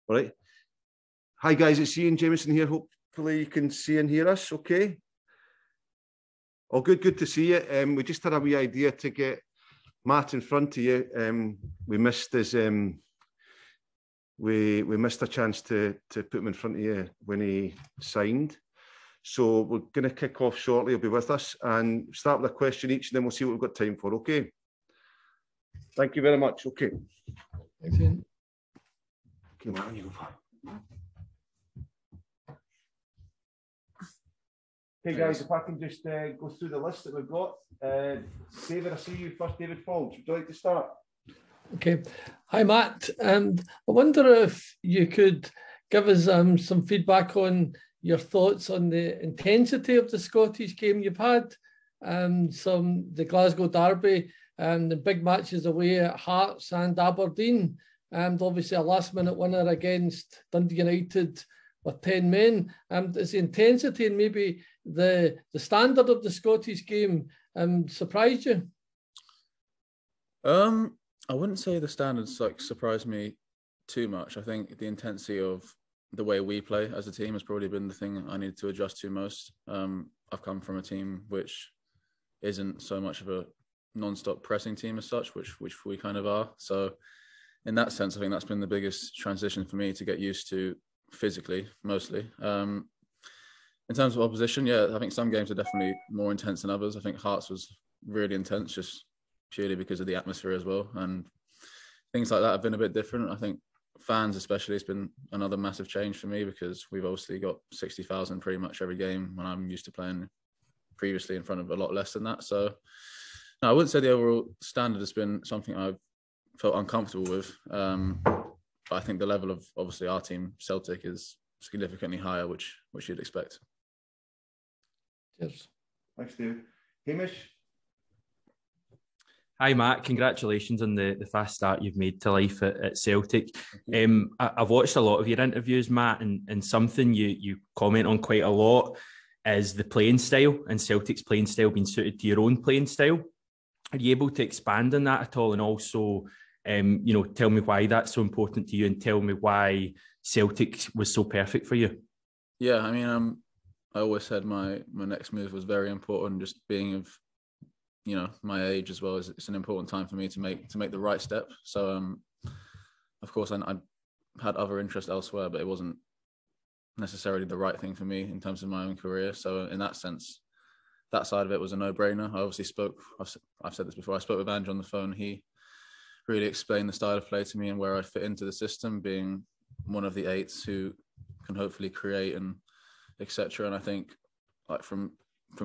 All right. Hi guys, it's Ian Jameson here. Hopefully you can see and hear us okay. Oh, good to see you. We just had a wee idea to get Matt in front of you. We missed his we missed a chance to put him in front of you when he signed. So we're going to kick off shortly. He'll be with us and start with a question each, and then we'll see what we've got time for. Okay. Thank you very much. Okay. Thanks, Ian. Okay, Matt, you go. Hey guys, if I can just go through the list that we've got. David, I see you first. David Falls, would you like to start? Okay. Hi, Matt. I wonder if you could give us some feedback on your thoughts on the intensity of the Scottish game. You've had the Glasgow Derby and the big matches away at Hearts and Aberdeen, and obviously a last-minute winner against Dundee United with 10 men. Is the intensity and maybe the standard of the Scottish game surprised you? I wouldn't say the standards surprised me too much. I think the intensity of the way we play as a team has probably been the thing I needed to adjust to most. I've come from a team which isn't so much of a non-stop pressing team as such, which we kind of are. So in that sense, I think that's been the biggest transition for me to get used to physically, mostly. In terms of opposition, yeah, I think some games are definitely more intense than others. I think Hearts was really intense just purely because of the atmosphere as well. And things like that have been a bit different. I think fans especially, it's been another massive change for me because we've obviously got 60,000 pretty much every game when I'm used to playing previously in front of a lot less than that. So no, I wouldn't say the overall standard has been something I've felt uncomfortable with. But I think the level of obviously our team, Celtic, is significantly higher, which you'd expect. Cheers. Thanks, David. Hamish? Hi, Matt. Congratulations on the fast start you've made to life at Celtic. I've watched a lot of your interviews, Matt, and something you comment on quite a lot is the playing style and Celtic's playing style being suited to your own playing style. Are you able to expand on that at all? And also, tell me why that's so important to you and tell me why Celtic was so perfect for you. Yeah, I mean, I always said my next move was very important, just being of, my age as well. It's an important time for me to make the right step. So, of course, I had other interests elsewhere, but it wasn't necessarily the right thing for me in terms of my own career. So in that sense, that side of it was a no-brainer. I obviously I've said this before, I spoke with Andrew on the phone. He really explained the style of play to me and where I fit into the system, being one of the eights who can hopefully create and etc. And I think from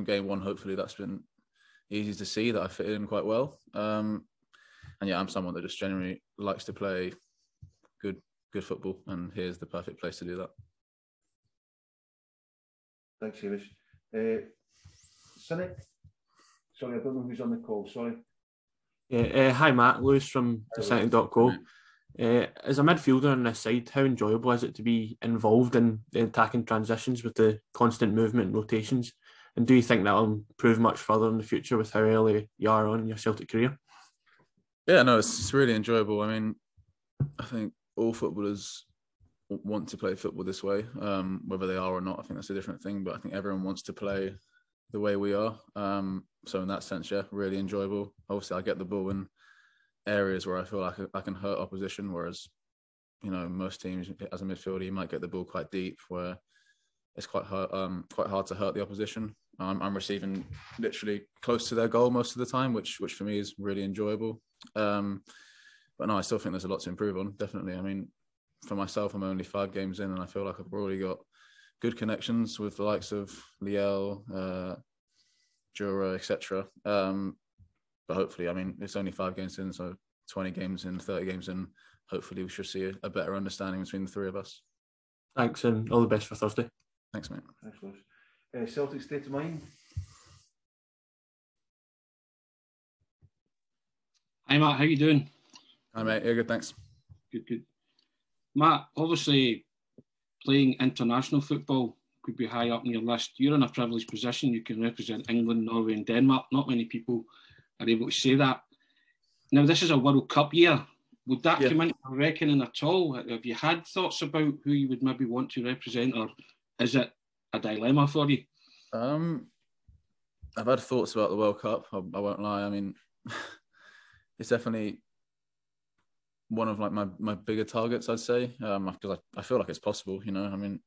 game one, hopefully that's been easy to see that I fit in quite well. And yeah, I'm someone that just generally likes to play good football, and here's the perfect place to do that. Thanks, Hamish. Cynic? Sorry, I don't know who's on the call. Sorry. Hi, Matt. Lewis from Celtic.co. As a midfielder on this side, how enjoyable is it to be involved in the attacking transitions with the constant movement and rotations? And do you think that'll improve much further in the future with how early you are on your Celtic career? Yeah, no, it's really enjoyable. I mean, I think all footballers want to play football this way, whether they are or not. I think that's a different thing, but I think everyone wants to play the way we are. So in that sense, yeah, really enjoyable. Obviously, I get the ball in areas where I feel like I can hurt opposition, whereas, most teams as a midfielder, you might get the ball quite deep where it's quite hard to hurt the opposition. I'm receiving literally close to their goal most of the time, which for me is really enjoyable. But no, I still think there's a lot to improve on, definitely. I mean, for myself, I'm only 5 games in and I feel like I've already got good connections with the likes of Liel, Jura, etc. But hopefully, I mean, it's only 5 games in, so 20 games in, 30 games in, hopefully we should see a better understanding between the three of us. Thanks, and all the best for Thursday. Thanks, mate. Thanks, Lewis. Celtic state of mind? Hi, Matt. How you doing? Hi, mate. Yeah, good, thanks. Good. Matt, obviously, playing international football could be high up on your list. You're in a privileged position. You can represent England, Norway and Denmark. Not many people are able to say that. Now, this is a World Cup year. Would that come into reckoning at all? Have you had thoughts about who you would maybe want to represent, or is it a dilemma for you? I've had thoughts about the World Cup. I won't lie. I mean, it's definitely one of like my bigger targets, I'd say, because I feel like it's possible. You know, I mean,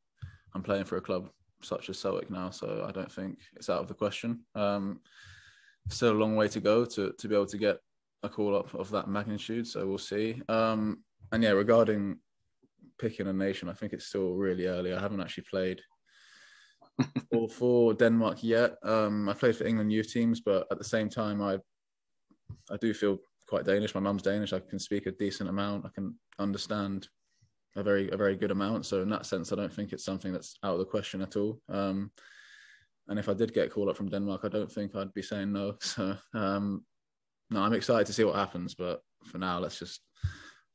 I'm playing for a club such as Celtic now, so I don't think it's out of the question. Still a long way to go to be able to get a call up of that magnitude, so we'll see. And yeah, regarding picking a nation, I think it's still really early. I haven't actually played for Denmark yet. I played for England youth teams, but at the same time, I do feel quite Danish. My mum's Danish. I can speak a decent amount. I can understand a very good amount. So in that sense, I don't think it's something that's out of the question at all. And if I did get called up from Denmark, I don't think I'd be saying no. So no, I'm excited to see what happens. But for now, let's just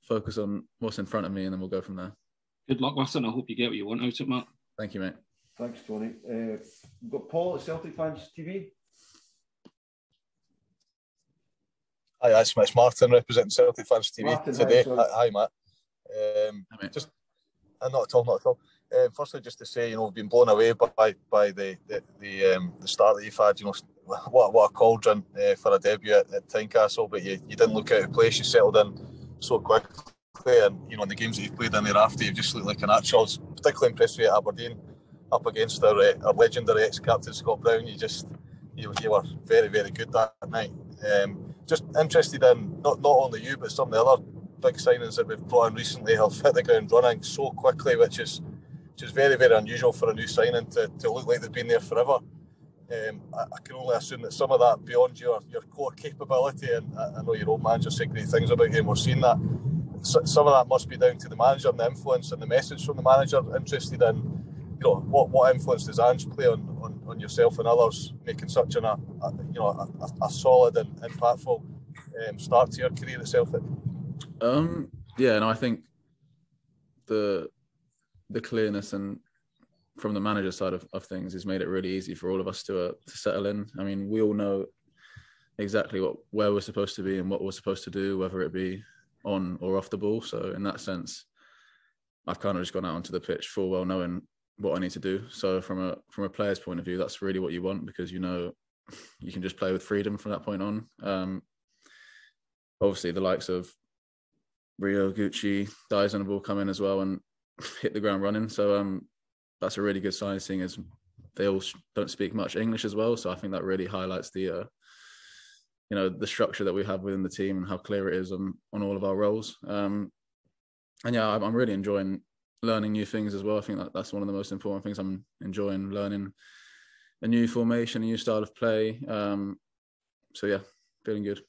focus on what's in front of me, and then we'll go from there. Good luck with it, and I hope you get what you want out of it, Matt. Thank you, mate. Thanks, Tony. We've got Paul at Celtic Fans TV. Hi, it's Martin representing Celtic Fans TV Martin, today. Hi, Matt. Just not at all. Firstly, just to say, we've been blown away by the start that you've had. What a cauldron for a debut at Tynecastle, but you didn't look out of place. You settled in so quickly, and in the games that you've played in thereafter, you've just looked like an actual. I was particularly impressed with you at Aberdeen, up against our legendary ex-captain Scott Brown. You were very, very good that night. Just interested in not only you, but some of the other big signings that we've brought in recently have hit the ground running so quickly, which is very, very unusual for a new signing to look like they've been there forever. I can only assume that some of that, beyond your core capability, and I know your old manager said great things about you, and we're seeing that, some of that must be down to the manager and the influence and the message from the manager. Interested in what influence does Ange play on yourself and others, making such a solid and impactful start to your career at Celtic? I think the clearness and from the manager side of things has made it really easy for all of us to settle in. I mean, we all know exactly where we're supposed to be and what we're supposed to do, whether it be on or off the ball. So in that sense, I've kind of just gone out onto the pitch full well knowing what I need to do. So from a player's point of view, that's really what you want, because you can just play with freedom from that point on. Obviously, the likes of Rio, Gucci, Dyson have all come in as well and hit the ground running. So that's a really good sign, seeing as they all don't speak much English as well. So I think that really highlights the structure that we have within the team and how clear it is on all of our roles. I'm really enjoying learning new things as well. I think that's one of the most important things. I'm enjoying learning a new formation, a new style of play. Feeling good.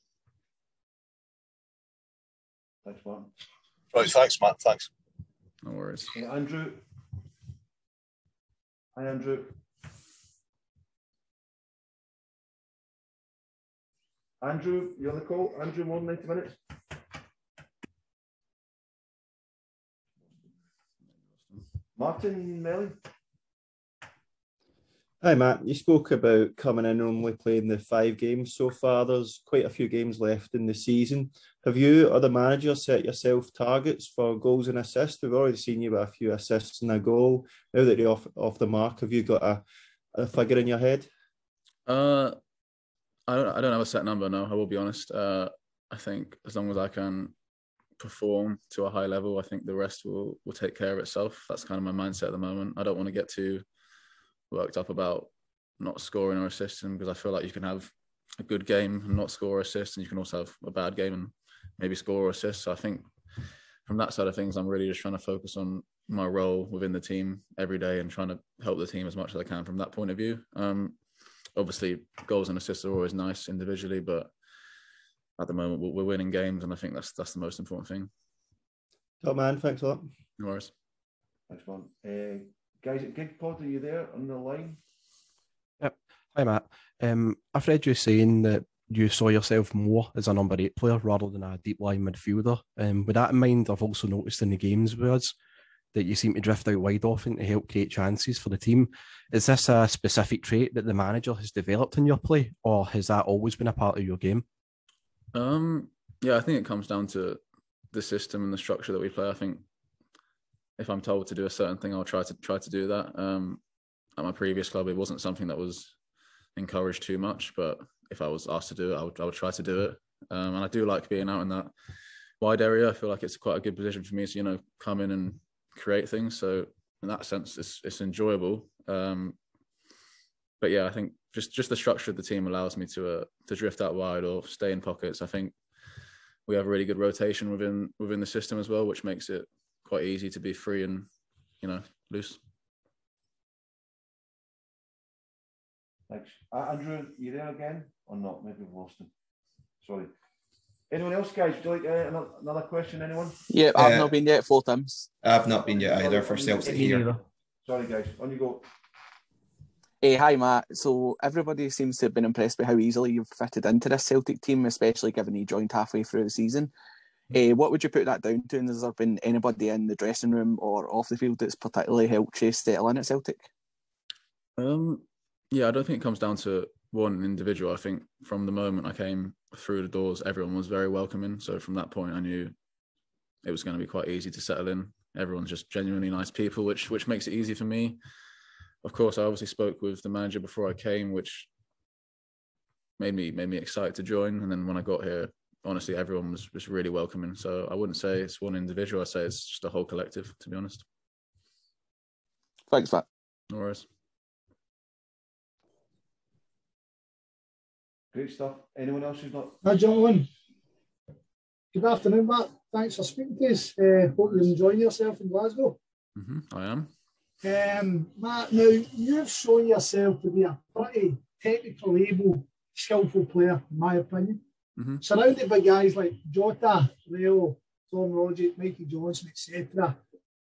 Thanks, Martin. Right, thanks, Matt. Thanks. No worries. Andrew. Hi, Andrew. Andrew, you're on the call. Andrew, more than 90 minutes. Martin Melly. Hi, Matt. You spoke about coming in and only playing the 5 games so far. There's quite a few games left in the season. Have you or the manager set yourself targets for goals and assists? We've already seen you with a few assists and a goal. Now that you're off the mark, have you got a figure in your head? I don't have a set number, no, I will be honest. I think as long as I can perform to a high level, I think the rest will take care of itself. That's kind of my mindset at the moment. I don't want to get too worked up about not scoring or assisting, because I feel like you can have a good game and not score or assist, and you can also have a bad game and maybe score or assist. So I think from that side of things, I'm really just trying to focus on my role within the team every day and trying to help the team as much as I can from that point of view. Obviously, goals and assists are always nice individually, but at the moment we're winning games, and I think that's the most important thing. Top man, thanks a lot. No worries. Thanks, man. Guys at GigPod, are you there on the line? Yep. Hi, Matt. I've read you saying that you saw yourself more as a number 8 player rather than a deep line midfielder. With that in mind, I've also noticed in the games with us that you seem to drift out wide often to help create chances for the team. Is this a specific trait that the manager has developed in your play, or has that always been a part of your game? I think it comes down to the system and the structure that we play. I think if I'm told to do a certain thing, I'll try to do that. At my previous club, it wasn't something that was encouraged too much, but if I was asked to do it, I would try to do it. And I do like being out in that wide area. I feel like it's quite a good position for me to, come in and create things. So in that sense, it's enjoyable. But yeah, I think just the structure of the team allows me to drift out wide or stay in pockets. I think we have really good rotation within the system as well, which makes it quite easy to be free and, loose. Thanks. Andrew, you there again or not? Maybe we've lost him. Sorry. Anyone else, guys? Would you like another question? Anyone? Yeah, I've not been yet 4 times. I've not been yet either for Celtic here. Sorry, guys. On you go. Hey, hi, Matt. So everybody seems to have been impressed by how easily you've fitted into this Celtic team, especially given you joined halfway through the season. What would you put that down to? And has there been anybody in the dressing room or off the field that's particularly helped you settle in at Celtic? Yeah, I don't think it comes down to one individual. I think from the moment I came through the doors, everyone was very welcoming. So from that point, I knew it was going to be quite easy to settle in. Everyone's just genuinely nice people, which makes it easy for me. Of course, I obviously spoke with the manager before I came, which made me excited to join. And then when I got here, honestly, everyone was really welcoming. So I wouldn't say it's one individual. I'd say it's just a whole collective, to be honest. Thanks, Matt. No worries. Great stuff. Anyone else who's not? Hi, gentlemen. Good afternoon, Matt. Thanks for speaking to us. Hope you're enjoying yourself in Glasgow. I am. Matt, now you've shown yourself to be a pretty technically able, skillful player, in my opinion. Surrounded by guys like Jota, Leo, Tom Rodgers, Mikey Johnson, etc.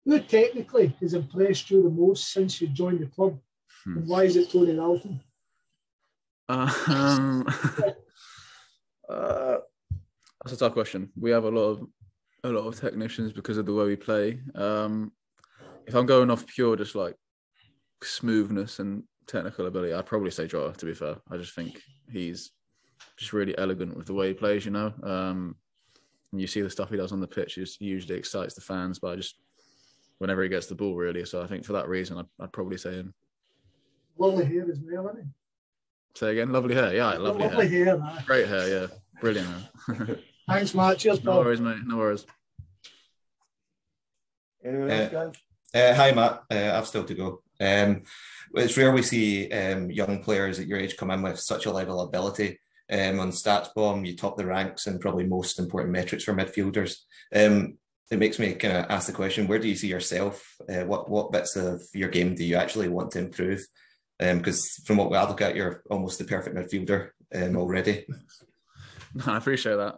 Who technically has impressed you the most since you joined the club? And why is it Tony Dalton? That's a tough question. We have a lot of technicians because of the way we play. If I'm going off pure just like smoothness and technical ability, I'd probably say Jota, to be fair. I just think he's just really elegant with the way he plays, and you see the stuff he does on the pitch, he usually excites the fans by just whenever he gets the ball, really. So I think for that reason, I'd probably say him. Lovely hair as well, isn't he? Say again, lovely hair. Yeah, lovely hair. Great hair, yeah. Brilliant hair. Thanks, Matt. Cheers, Paul. No worries, mate. No worries. Anyone else, guys? Hi, Matt. I've still to go. It's rare we see young players at your age come in with such a level of ability. On StatsBomb, you top the ranks and probably most important metrics for midfielders. It makes me kind of ask the question, where do you see yourself? What bits of your game do you actually want to improve? Because from what I look at, you're almost the perfect midfielder already. No, I appreciate that.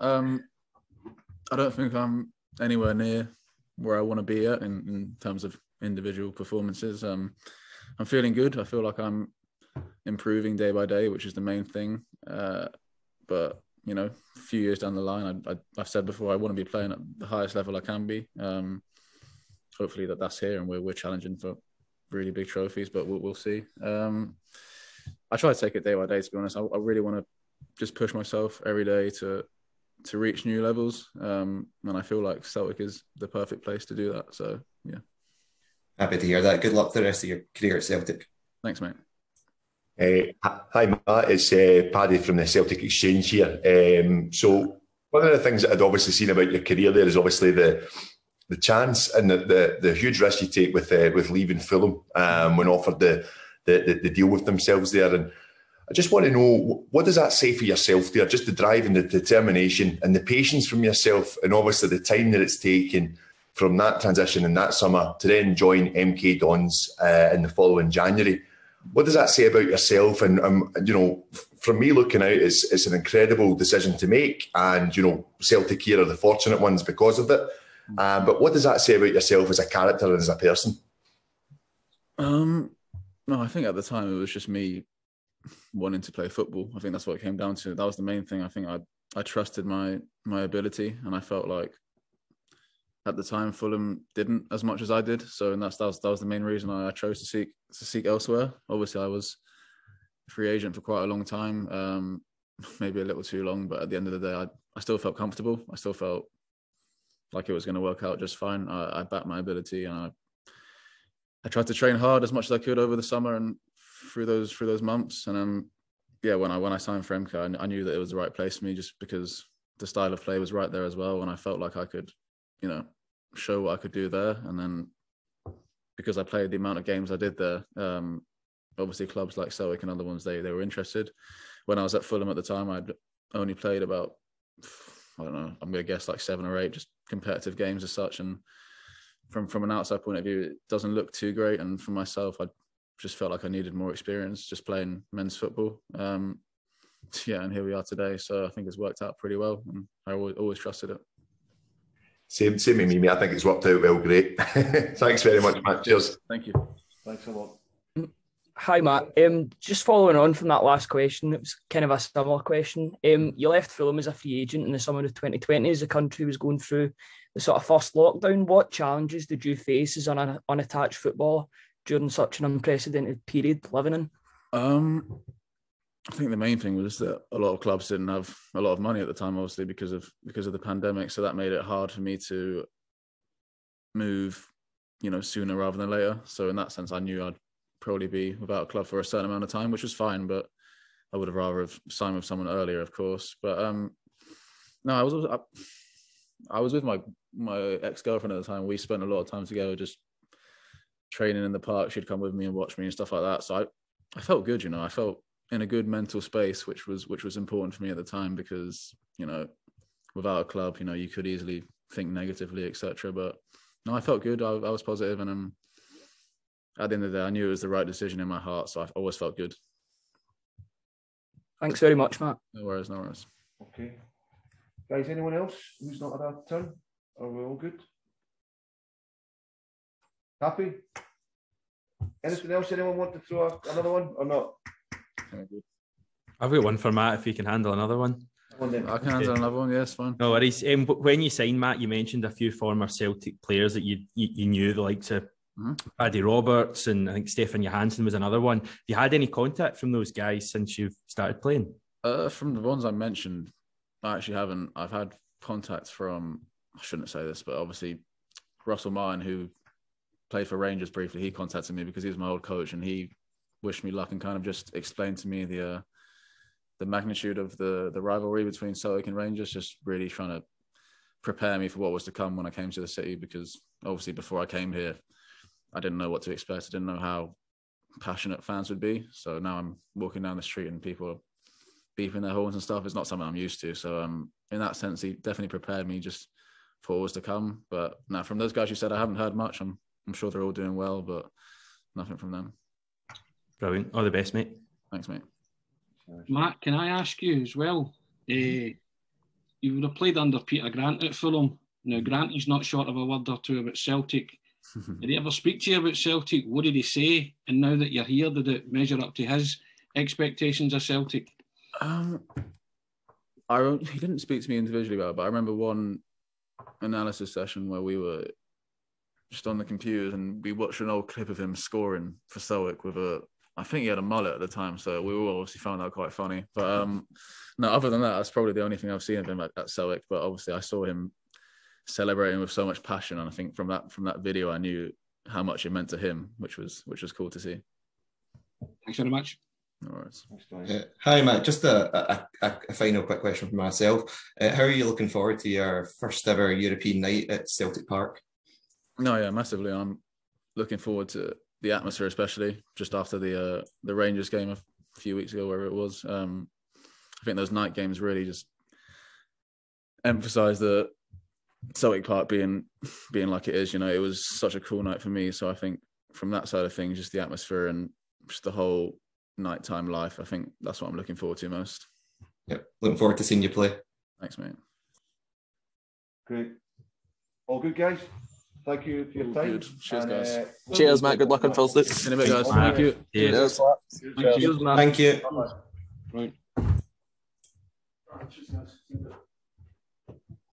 I don't think I'm anywhere near where I want to be at in terms of individual performances. I'm feeling good. I feel like I'm improving day by day, which is the main thing. But a few years down the line, I've said before, I want to be playing at the highest level I can be. Hopefully that's here, and we're challenging for really big trophies, but we'll see. I try to take it day by day, to be honest. I really want to just push myself every day to reach new levels. And I feel like Celtic is the perfect place to do that. So, yeah. Happy to hear that. Good luck for the rest of your career at Celtic. Thanks, mate. Hi, Matt. It's Paddy from the Celtic Exchange here. So one of the things that I'd obviously seen about your career there is obviously the chance and the huge risk you take with leaving Fulham when offered the deal with themselves there. And I just want to know, what does that say for yourself there? Just the drive and the determination and the patience from yourself, and obviously the time that it's taken from that transition in that summer to then join MK Dons in the following January. What does that say about yourself? And from me looking out, it's an incredible decision to make. And Celtic here are the fortunate ones because of it. But what does that say about yourself as a character and as a person? No, I think at the time it was just me wanting to play football. I think that's what it came down to. That was the main thing. I think I trusted my ability, and I felt like at the time Fulham didn't as much as I did. So that was the main reason I chose to seek elsewhere. Obviously, I was a free agent for quite a long time, maybe a little too long, but at the end of the day, I still felt comfortable. I still felt like it was going to work out just fine. I backed my ability, and I tried to train hard as much as I could over the summer and through those months. And when I signed for MK, I knew that it was the right place for me, just because the style of play was right there as well, and I felt like I could, show what I could do there. And then because I played the amount of games I did there, obviously clubs like Celtic and other ones, they were interested. When I was at Fulham at the time, I'd only played about, I don't know, I'm going to guess like 7 or 8 just competitive games as such. And from an outside point of view, it doesn't look too great. And for myself, I just felt like I needed more experience just playing men's football. And here we are today. So I think it's worked out pretty well, and I always trusted it. Same with me, mate. I think it's worked out well. Great. Thanks very much, Matt. Cheers. Thank you. Thanks a lot. Hi, Matt. Just following on from that last question, it was kind of a similar question. You left Fulham as a free agent in the summer of 2020 as the country was going through the sort of first lockdown. What challenges did you face as an unattached footballer during such an unprecedented period living in? I think the main thing was that a lot of clubs didn't have a lot of money at the time, obviously because of the pandemic. So that made it hard for me to move, sooner rather than later. So in that sense, I knew I'd probably be without a club for a certain amount of time, which was fine. But I would have rather have signed with someone earlier, of course. But no, I was with my ex-girlfriend at the time. We spent a lot of time together, just training in the park. She'd come with me and watch me and stuff like that. So I felt good, I felt in a good mental space, which was important for me at the time, because without a club, you could easily think negatively, etc. But no, I felt good. I was positive, and at the end of the day, I knew it was the right decision in my heart, so I always felt good. Thanks very much, Matt. No worries. Okay, guys, anyone else who's not had a turn? Are we all good? Happy? Anything else? Anyone want to throw another one or not? I've got one for Matt if you can handle another one. I can handle another one, yes, fine. No worries. When you signed, Matt, you mentioned a few former Celtic players that you knew, the likes of Paddy Roberts, and I think Stefan Johansson was another one. Have you had any contact from those guys since you've started playing? From the ones I mentioned, I actually haven't. I've had contacts from, I shouldn't say this, but obviously Russell Martin, who played for Rangers briefly, he contacted me because he was my old coach, and he wished me luck and kind of just explained to me the magnitude of the rivalry between Celtic and Rangers, just really trying to prepare me for what was to come when I came to the city, because obviously before I came here, I didn't know what to expect. I didn't know how passionate fans would be. So now I'm walking down the street and people are beeping their horns and stuff. It's not something I'm used to. So in that sense, he definitely prepared me just for what was to come. But now from those guys you said, I haven't heard much. I'm sure they're all doing well, but nothing from them. Brilliant. All the best, mate. Thanks, mate. Matt, can I ask you as well? You would have played under Peter Grant at Fulham. Now, Granty's not short of a word or two about Celtic. Did he ever speak to you about Celtic? What did he say? And now that you're here, did it measure up to his expectations of Celtic? He didn't speak to me individually about it, but I remember one analysis session where we were just on the computers and we watched an old clip of him scoring for Celtic with I think he had a mullet at the time, so we all obviously found that quite funny. But no, other than that, that's probably the only thing I've seen of him at Celtic. But obviously I saw him celebrating with so much passion, and I think from that video I knew how much it meant to him, which was cool to see. Thanks very much. No worries. Hi, Matt. Just a final quick question from myself. How are you looking forward to your first ever European night at Celtic Park? No, yeah, massively. I'm looking forward to the atmosphere, especially just after the Rangers game a few weeks ago, wherever it was. I think those night games really just emphasise the Celtic Park being like it is. It was such a cool night for me. So I think from that side of things, just the atmosphere and just the whole nighttime life, I think that's what I'm looking forward to most. Yep, looking forward to seeing you play. Thanks, mate. Great. All good, guys. Thank you for your time. Good. Cheers, guys. Cheers, Matt. Good luck on Thursday. In a bit, guys. Thank you. Cheers. Thank you. Right.